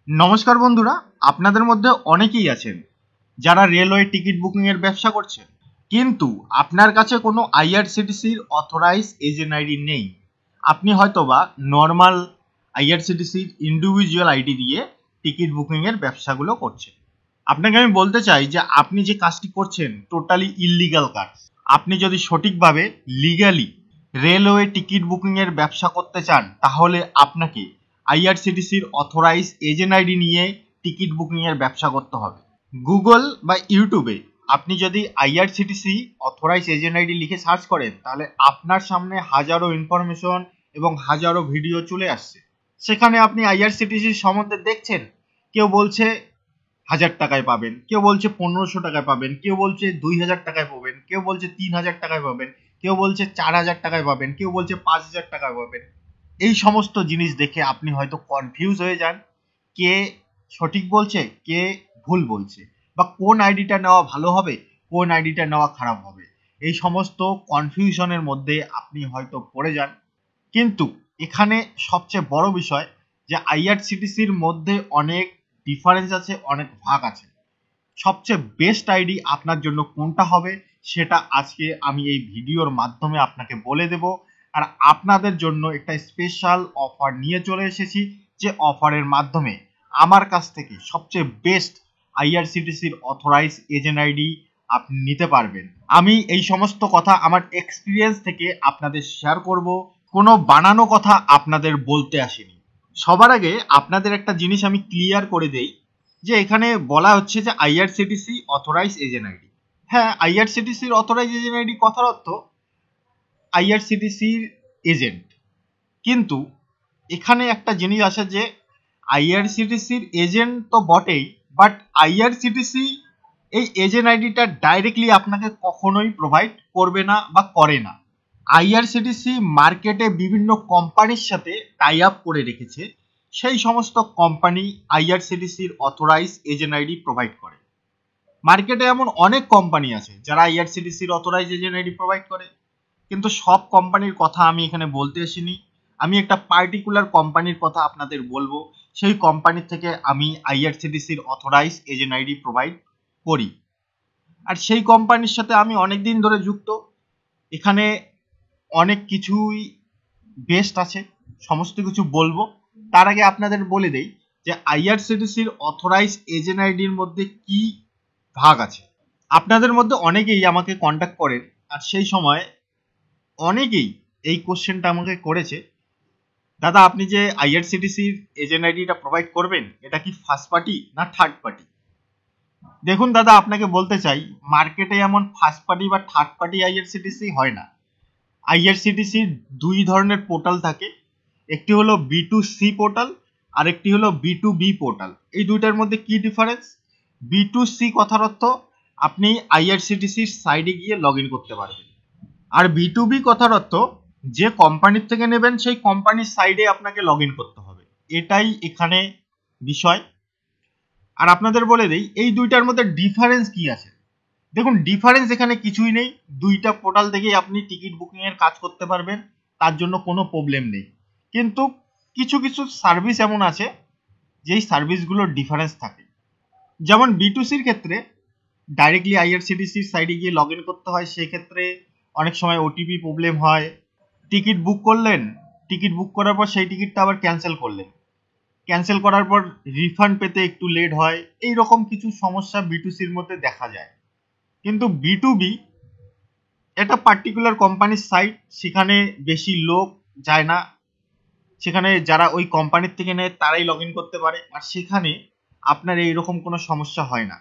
নমস্কার বন্ধুরা, আপনাদের মধ্যে অনেকেই আছেন যারা রেলওয়ে টিকিট বুকিং এর ব্যবসা করছেন, কিন্তু আপনার কাছে কোনো আইআরসিটিসির অথরাইজ এজেন্ট আইডি নেই। আপনি হয়তোবা নর্মাল আইআরসিটিসির ইন্ডিভিজুয়াল আইডি দিয়ে টিকিট বুকিং এর ব্যবসাগুলো করছেন। আপনাকে আমি বলতে চাই যে আপনি যে কাজটি করছেন টোটালি ইললিগাল কাজ। আপনি যদি সঠিকভাবে লিগালি রেলওয়ে টিকিট বুকিং এর ব্যবসা করতে চান, তাহলে আপনাকে আইআরসিটিসির অথরাইজ এজেন্ট আইডি নিয়ে টিকিট বুকিং এর ব্যবসা করতে হবে। গুগল বা ইউটিউবে আপনি যদি আইআরসিটিসি অথরাইজ এজেন্ট আইডি লিখে সার্চ করেন, তাহলে আপনার সামনে হাজারো ইনফরমেশন এবং হাজারো ভিডিও চলে আসছে। সেখানে আপনি আইআরসিটিসির সম্বন্ধে দেখছেন, কেউ বলছে 1000 টাকায় পাবেন, কেউ বলছে 1500 টাকায় পাবেন, কেউ বলছে 2000 টাকায় পাবেন, কেউ বলছে 3000 টাকায় পাবেন, কেউ বলছে 4000 টাকায় পাবেন, কেউ বলছে 5000 টাকায় পাবেন। এই সমস্ত জিনিস দেখে আপনি হয়তো কনফিউজ হয়ে যান, কে সঠিক বলছে কে ভুল বলছে, বা কোন আইডিটা নেওয়া ভালো হবে কোন আইডিটা নেওয়া খারাপ হবে। এই সমস্ত কনফিউশনের মধ্যে আপনি হয়তো পড়ে যান। কিন্তু এখানে সবচেয়ে বড় বিষয় যে আইআরসিটিসির মধ্যে অনেক ডিফারেন্স আছে, অনেক ভাগ আছে। সবচেয়ে বেস্ট আইডি আপনার জন্য কোনটা হবে সেটা আজকে আমি এই ভিডিওর মাধ্যমে আপনাকে বলে দেব। আর আপনাদের জন্য একটা স্পেশাল অফার নিয়ে চলে এসেছি, যে অফারের মাধ্যমে আমার কাছ থেকে সবচেয়ে বেস্ট আইআরসিটিসির অথরাইজ এজেন্ট আইডি আপনি নিতে পারবেন। আমি এই সমস্ত কথা আমার এক্সপিরিয়েন্স থেকে আপনাদের শেয়ার করব, কোনো বানানো কথা আপনাদের বলতে আসেনি। সবার আগে আপনাদের একটা জিনিস আমি ক্লিয়ার করে দেই, যে এখানে বলা হচ্ছে যে আইআরসিটিসি অথরাইজ এজেন্ট আইডি। হ্যাঁ, আইআরসিটিসির অথরাইজ এজেন্ট আইডি কথার অর্থ আইআরসিটিসির এজেন্ট। কিন্তু এখানে একটা জিনিস আসে যে আইআরসিটিসির এজেন্ট তো বটেই, বাট আইআরসিটিসি এই এজেন্ট আইডিটা ডাইরেক্টলি আপনাকে কখনোই প্রোভাইড করবে না বা করে না। আইআরসিটিসি মার্কেটে বিভিন্ন কোম্পানির সাথে টাই আপ করে রেখেছে, সেই সমস্ত কোম্পানি আইআরসিটিসির অথরাইজ এজেন্ট আইডি প্রোভাইড করে। মার্কেটে এমন অনেক কোম্পানি আছে যারা আইআরসিটিসির অথরাইজ এজেন্ট আইডি প্রোভাইড করে, কিন্তু সব কোম্পানির কথা আমি এখানে বলতে আসিনি। আমি একটা পার্টিকুলার কোম্পানির কথা আপনাদের বলবো, সেই কোম্পানি থেকে আমি আইআরসিটিসির অথরাইজ এজেন্ট আইডি প্রোভাইড করি। আর সেই কোম্পানির সাথে আমি অনেক দিন ধরে যুক্ত। এখানে অনেক কিছুই বেস্ট আছে, সমস্ত কিছু বলবো। তার আগে আপনাদের বলে দেই যে আইআরসিটিসির অথরাইজ এজেন্ট আইডির মধ্যে কি ভাগ আছে। আপনাদের মধ্যে অনেকেই আমাকে কন্ট্যাক্ট করেন, আর সেই সময় অনেকেই এই কোশ্চেনটা আমাকে করেছে, দাদা আপনি যে আইআরসিটিসির এজেন্ট আইডিটা প্রোভাইড করবেন, এটা কি ফার্স্ট পার্টি না থার্ড পার্টি? দেখুন দাদা, আপনাকে বলতে চাই, মার্কেটে এমন ফার্স্ট পার্টি বা থার্ড পার্টি আইআরসিটিসি হয় না। আইআরসিটিসির দুই ধরনের পোর্টাল থাকে, একটি হলো B2C পোর্টাল আর একটি হলো B2B পোর্টাল। এই দুইটার মধ্যে কি ডিফারেন্স? B2C কথার অর্থ আপনি আইআরসিটিসির সাইডে গিয়ে লগ ইন করতে পারবেন, আর B2B কথার অর্থ যে কোম্পানির থেকে নেবেন সেই কোম্পানির সাইডে আপনাকে লগ ইন করতে হবে। এটাই এখানে বিষয়। আর আপনাদের বলে দেই এই দুইটার মধ্যে ডিফারেন্স কি আছে। দেখুন, ডিফারেন্স এখানে কিছুই নেই, দুইটা পোর্টাল থেকেই আপনি টিকিট বুকিং এর কাজ করতে পারবেন, তার জন্য কোনো প্রবলেম নেই। কিন্তু কিছু কিছু সার্ভিস এমন আছে যেই সার্ভিসগুলোর ডিফারেন্স থাকে। যেমন B2Cর ক্ষেত্রে ডাইরেক্টলি আইআরসিটিসির সাইডে গিয়ে লগ ইন করতে হয়, সেক্ষেত্রে অনেক সময় ওটিপি প্রবলেম হয়। টিকিট বুক করলেন, টিকিট বুক করার পর সেই টিকিটটা আবার ক্যান্সেল করলেন, ক্যান্সেল করার পর রিফান্ড পেতে একটু লেট হয়। এই রকম কিছু সমস্যা B2Cর মধ্যে দেখা যায়। কিন্তু B2B একটা পার্টিকুলার কোম্পানির সাইট, সেখানে বেশি লোক যায় না, সেখানে যারা ওই কোম্পানির থেকে নেয় তারাই লগ ইন করতে পারে, আর সেখানে আপনার এইরকম কোনো সমস্যা হয় না।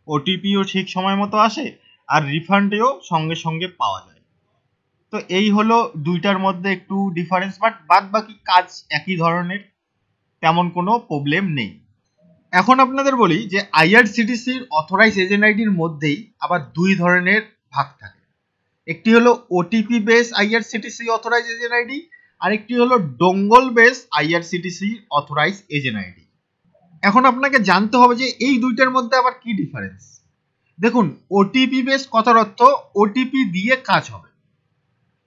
ওটিপিও ঠিক সময় মতো আসে, আর রিফান্ডেও সঙ্গে সঙ্গে পাওয়া যায়। তো এই হলো দুইটার মধ্যে একটু ডিফারেন্স, বাট বাদ বাকি কাজ একই ধরনের, তেমন কোনো প্রবলেম নেই। এখন আপনাদের বলি যে আইআরসিটিসির অথরাইজ এজেন্ট আইডির মধ্যেই আবার দুই ধরনের ভাগ থাকে। একটি হলো OTP base IRCTC authorise agent ID, আর একটি হলো dongle base IRCTC authorise agent ID. এখন আপনাকে জানতে হবে যে এই দুইটার মধ্যে আবার কি ডিফারেন্স। দেখুন, ওটিপি বেস কথার অর্থ ওটিপি দিয়ে কাজ হবে।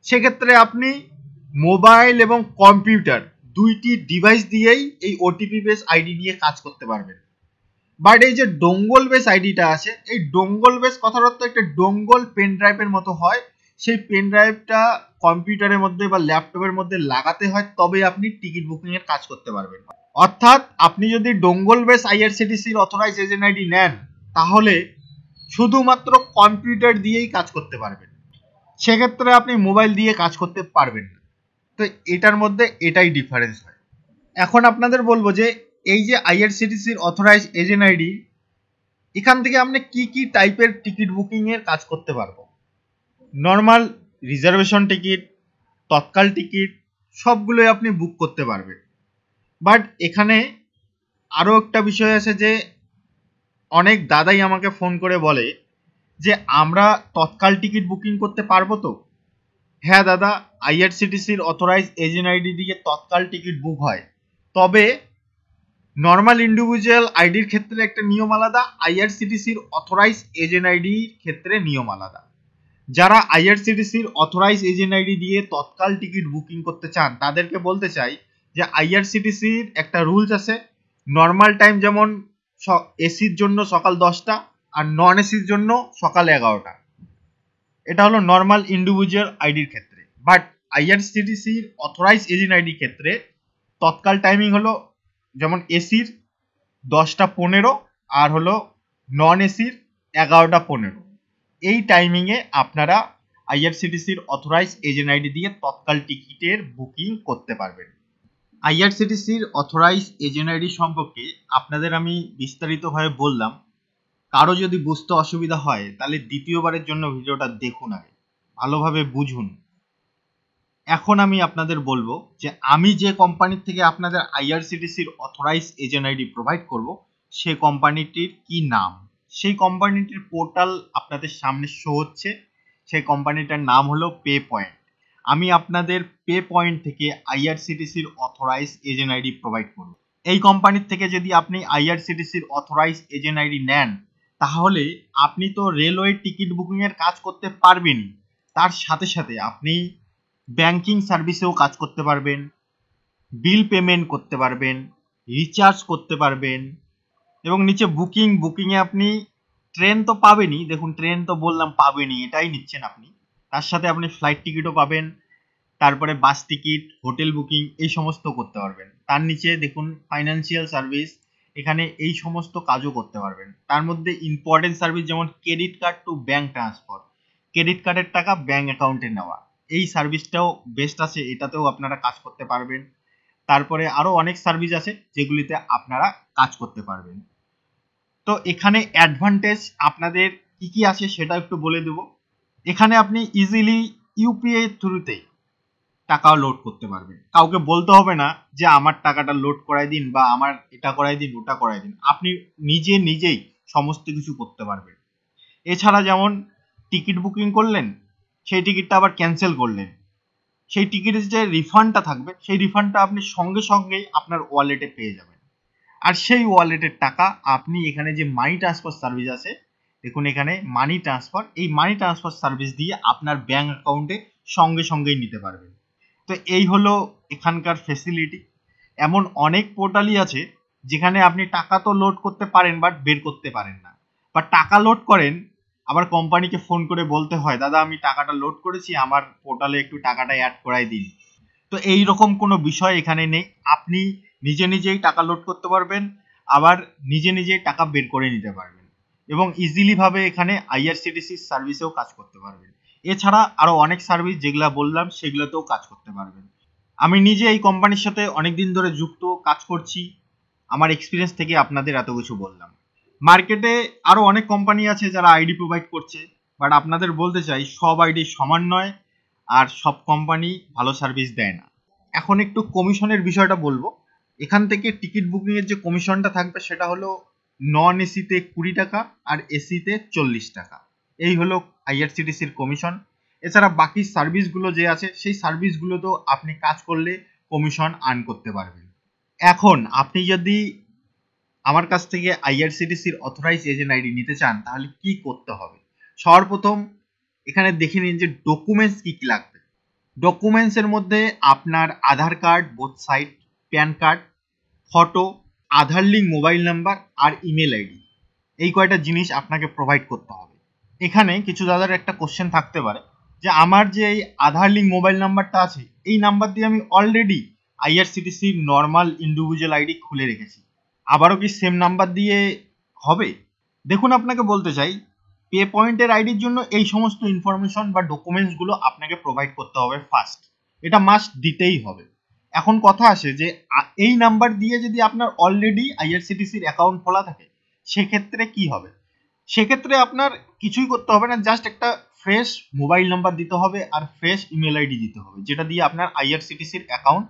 সেক্ষেত্রে আপনি মোবাইল এবং কম্পিউটার দুইটি ডিভাইস দিয়েই এই ওটিপি বেস আইডি নিয়ে কাজ করতে পারবেন। বাট এই যে ডোঙ্গল বেস আইডিটা আছে, এই ডোঙ্গল বেস কথার অর্থ একটা ডোঙ্গল পেন ড্রাইভের মতো হয়, সেই পেন ড্রাইভটা কম্পিউটারের মধ্যে বা ল্যাপটপের মধ্যে লাগাতে হয়, তবে আপনি টিকিট বুকিং এর কাজ করতে পারবেন। অর্থাৎ আপনি যদি ডোঙ্গল বেস আইআরসিটিসির অথরাইজ এজেন্ট আইডি নেন, তাহলে শুধুমাত্র কম্পিউটার দিয়েই কাজ করতে পারবেন, সেক্ষেত্রে আপনি মোবাইল দিয়ে কাজ করতে পারবেন না। তো এটার মধ্যে এটাই ডিফারেন্স হয়। এখন আপনাদের বলবো যে এই যে আইআরসিটিসির অথরাইজ এজেন্ট আইডি, এখান থেকে আপনি কি কি টাইপের টিকিট বুকিং এর কাজ করতে পারবো। নর্মাল রিজার্ভেশন টিকিট, তৎকাল টিকিট, সবগুলোই আপনি বুক করতে পারবেন। বাট এখানে আরও একটা বিষয় আছে যে অনেক দাদাই আমাকে ফোন করে বলে যে আমরা তৎকাল টিকিট বুকিং করতে পারবো তো। হ্যাঁ দাদা, আইআরসিটিসির অথরাইজ এজেন্ট আইডি দিয়ে তৎকাল টিকিট বুক হয়, তবে নর্মাল ইন্ডিভিজুয়াল আইডির ক্ষেত্রে একটা নিয়ম আলাদা, আইআরসিটিসির অথরাইজ এজেন্ট আইডির ক্ষেত্রে নিয়ম আলাদা। যারা আইআরসিটিসির অথরাইজ এজেন্ট আইডি দিয়ে তৎকাল টিকিট বুকিং করতে চান, তাদেরকে বলতে চাই যে আইআরসিটিসির একটা রুলস আছে। নর্মাল টাইম যেমন এসির জন্য সকাল 10টা আর নন এসির জন্য সকাল 11টা, এটা হলো নর্মাল ইন্ডিভিজুয়াল আইডির ক্ষেত্রে। বাট আইআরসিটিসির অথরাইজ এজেন্ট আইডির ক্ষেত্রে তৎকাল টাইমিং হলো যেমন এসির 10টা 15 আর হলো নন এসির 11টা 15। এই টাইমিংয়ে আপনারা আইআরসিটিসির অথরাইজ এজেন্ট আইডি দিয়ে তৎকাল টিকিটের বুকিং করতে পারবেন। আইআরসিটিসির অথরাইজ এজেন্ট আইডি সম্পর্কে আপনাদের আমি বিস্তারিতভাবে বললাম। কারো যদি বুঝতে অসুবিধা হয় তাহলে দ্বিতীয়বারের জন্য ভিডিওটা দেখুন, আগে ভালোভাবে বুঝুন। এখন আমি আপনাদের বলবো যে আমি যে কোম্পানির থেকে আপনাদের আইআরসিটিসির অথরাইজ এজেন্ট আইডি প্রোভাইড করব, সে কোম্পানিটির কি নাম। সেই কোম্পানিটির পোর্টাল আপনাদের সামনে শো হচ্ছে, সেই কোম্পানিটার নাম হলো পে পয়েন্ট। আমি আপনাদের পে পয়েন্ট থেকে আইআরসিটিসির অথরাইজ এজেন্ট আইডি প্রোভাইড করব। এই কোম্পানির থেকে যদি আপনি আইআরসিটিসির অথরাইজ এজেন্ট আইডি নেন, তাহলে আপনি তো রেলওয়ে টিকিট বুকিং এর কাজ করতে পারবেনই, তার সাথে সাথে আপনি ব্যাংকিং সার্ভিসেও কাজ করতে পারবেন, বিল পেমেন্ট করতে পারবেন, রিচার্জ করতে পারবেন, এবং নিচে বুকিংয়ে আপনি ট্রেন তো পাবেনই, দেখুন ট্রেন তো বললাম পাবেনই, এটাই নিচ্ছেন আপনি। তার সাথে আপনি ফ্লাইট টিকিটও পাবেন, তারপরে বাস টিকিট, হোটেল বুকিং, এই সমস্ত করতে পারবেন। তার নিচে দেখুন ফাইন্যান্সিয়াল সার্ভিস, এখানে এই সমস্ত কাজও করতে পারবেন। তার মধ্যে ইম্পর্টেন্ট সার্ভিস যেমন credit card to bank transfer, credit কার্ডের টাকা ব্যাংক অ্যাকাউন্টে নেওয়া, এই সার্ভিসটাও বেস্ট আছে, এটাতেও আপনারা কাজ করতে পারবেন। তারপরে আরও অনেক সার্ভিস আছে যেগুলিতে আপনারা কাজ করতে পারবেন। তো এখানে অ্যাডভান্টেজ আপনাদের কি কি আছে সেটা একটু বলে দেব। এখানে আপনি ইজিলি ইউপিআই থ্রুতেই টাকা লোড করতে পারবেন, কাউকে বলতে হবে না যে আমার টাকাটা লোড করাই দিন বা আমার এটা করাই দিন ওটা করাই দিন, আপনি নিজেই সমস্ত কিছু করতে পারবেন। এছাড়া যেমন টিকিট বুকিং করলেন, সেই টিকিটটা আবার ক্যান্সেল করলেন, সেই টিকিটের যে রিফান্ডটা থাকবে সেই রিফান্ডটা আপনি সঙ্গে সঙ্গেই আপনার ওয়ালেটে পেয়ে যাবেন। আর সেই ওয়ালেটের টাকা আপনি এখানে যে মানি ট্রান্সফার সার্ভিস আছে, দেখুন এখানে মানি ট্রান্সফার, এই মানি ট্রান্সফার সার্ভিস দিয়ে আপনার ব্যাংক অ্যাকাউন্টে সঙ্গে সঙ্গেই নিতে পারবেন। তো এই হলো এখানকার ফেসিলিটি। এমন অনেক পোর্টালই আছে যেখানে আপনি টাকা তো লোড করতে পারেন বাট বের করতে পারেন না, বা টাকা লোড করেন আবার কোম্পানিকে ফোন করে বলতে হয় দাদা আমি টাকাটা লোড করেছি, আমার পোর্টালে একটু টাকাটা অ্যাড করাই দিন। তো এই রকম কোনো বিষয় এখানে নেই, আপনি নিজেই টাকা লোড করতে পারবেন, আবার নিজেই টাকা বের করে নিতে পারবেন, এবং ইজিলি ভাবে এখানে আইআরসিটিসি সার্ভিসেও কাজ করতে পারবেন। এছাড়া আরো অনেক সার্ভিস যেগুলা বললাম সেগুলোতেও কাজ করতে পারবেন। আমি নিজে এই কোম্পানির সাথে অনেকদিন ধরে যুক্ত, কাজ করছি, আমার এক্সপিরিয়েন্স থেকে আপনাদের এত কিছু বললাম। মার্কেটে আরো অনেক কোম্পানি আছে যারা আইডি প্রোভাইড করছে, বাট আপনাদের বলতে চাই সব আইডি সমান নয়, আর সব কোম্পানি ভালো সার্ভিস দেয় না। এখন একটু কমিশনের বিষয়টা বলবো। এখান থেকে টিকিট বুকিং এর যে কমিশনটা থাকবে সেটা হলো নন এসিতে 20 টাকা আর এসিতে 40 টাকা, এই হলো আইআরসিটিসির কমিশন। এছাড়া বাকি সার্ভিসগুলো যে আছে সেই সার্ভিসগুলোতেও আপনি কাজ করলে কমিশন আর্ন করতে পারবেন। এখন আপনি যদি আমার কাছ থেকে আইআরসিটিসির অথরাইজ এজেন্ট আইডি নিতে চান তাহলে কি করতে হবে। সর্বপ্রথম এখানে দেখে নিন যে ডকুমেন্টস কি কি লাগবে। ডকুমেন্টস এর মধ্যে আপনার Aadhaar card both side, PAN card, photo, Aadhaar link mobile number আর ইমেল আইডি, এই কয়টা জিনিস আপনাকে প্রোভাইড করতে হবে। এখানে কিছু দাদার একটা কোশ্চেন থাকতে পারে যে আমার যে এই আধার লিঙ্ক মোবাইল নাম্বারটা আছে, এই নাম্বার দিয়ে আমি অলরেডি আইআরসিটিসির নর্মাল ইন্ডিভিজুয়াল আইডি খুলে রেখেছি, আবারও কি সেম নাম্বার দিয়ে হবে? দেখুন, আপনাকে বলতে চাই, পে পয়েন্টের আইডির জন্য এই সমস্ত ইনফরমেশন বা ডকুমেন্টসগুলো আপনাকে প্রোভাইড করতে হবে ফার্স্ট, এটা মাস্ট দিতেই হবে। এখন কথা আসে যে এই নাম্বার দিয়ে যদি আপনার অলরেডি আইআরসিটিসির অ্যাকাউন্ট খোলা থাকে, সেক্ষেত্রে কি হবে? সেক্ষেত্রে আপনার কিছুই করতে হবে না, জাস্ট একটা ফ্রেশ মোবাইল নাম্বার দিতে হবে আর ফ্রেশ ইমেল আইডি দিতে হবে, যেটা দিয়ে আপনার আইআরসিটিসির অ্যাকাউন্ট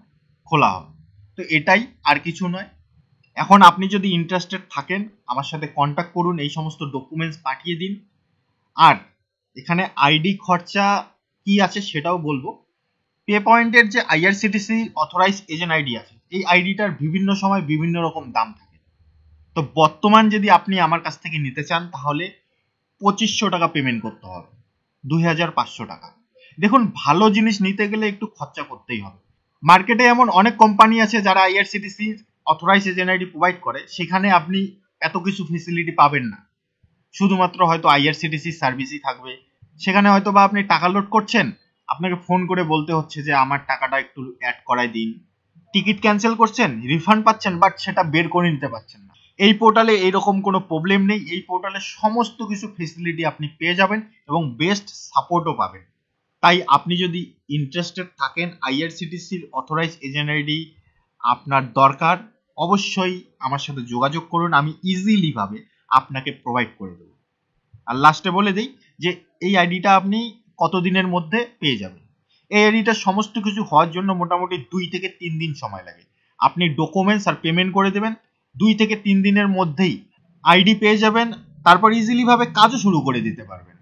খোলা হবে। তো এটাই, আর কিছু নয়। এখন আপনি যদি ইন্টারেস্টেড থাকেন, আমার সাথে কন্ট্যাক্ট করুন, এই সমস্ত ডকুমেন্টস পাঠিয়ে দিন। আর এখানে আইডি খরচা কি আছে সেটাও বলবো। পে পয়েন্টের যে আইআরসিটিসি অথরাইজ এজেন্ট আইডি আছে, এই আইডিটার বিভিন্ন সময় বিভিন্ন রকম দাম থাকে। তো বর্তমান যদি আপনি আমার কাছ থেকে নিতে চান, তাহলে 2500 টাকা পেমেন্ট করতে হবে, 2500 টাকা। দেখুন, ভালো জিনিস নিতে গেলে একটু খরচা করতেই হবে। মার্কেটে এমন অনেক কোম্পানি আছে যারা IRCTC authorise agent ID provide করে, সেখানে আপনি এত কিছু ফেসিলিটি পাবেন না। শুধুমাত্র হয়তো আইআরসিটিসি সার্ভিসই থাকবে, সেখানে হয়তো বা আপনি টাকা লোড করছেন, আপনাকে ফোন করে বলতে হচ্ছে যে আমার টাকাটা একটু অ্যাড করাই দিন। টিকিট ক্যান্সেল করছেন, রিফান্ড পাচ্ছেন, বাট সেটা বের করে নিতে পারছেন না। এই পোর্টালে এইরকম কোনো প্রবলেম নেই, এই পোর্টালে সমস্ত কিছু ফেসিলিটি আপনি পেয়ে যাবেন এবং বেস্ট সাপোর্টও পাবেন। তাই আপনি যদি ইন্টারেস্টেড থাকেন, আইআরসিটিসির অথরাইজ এজেন্ট আইডি আপনার দরকার, অবশ্যই আমার সাথে যোগাযোগ করুন, আমি ইজিলি ভাবে আপনাকে প্রোভাইড করে দেবো। আর লাস্টে বলে দিই যে এই আইডিটা আপনি কতদিনের মধ্যে পেয়ে যাবেন। এই আইডিটা সমস্ত কিছু হওয়ার জন্য মোটামুটি 2 থেকে 3 দিন সময় লাগে। আপনি ডকুমেন্টস আর পেমেন্ট করে দেবেন, 2 থেকে 3 দিনের মধ্যেই আইডি পেয়ে যাবেন, তারপর ইজিলি ভাবে কাজও শুরু করে দিতে পারবেন।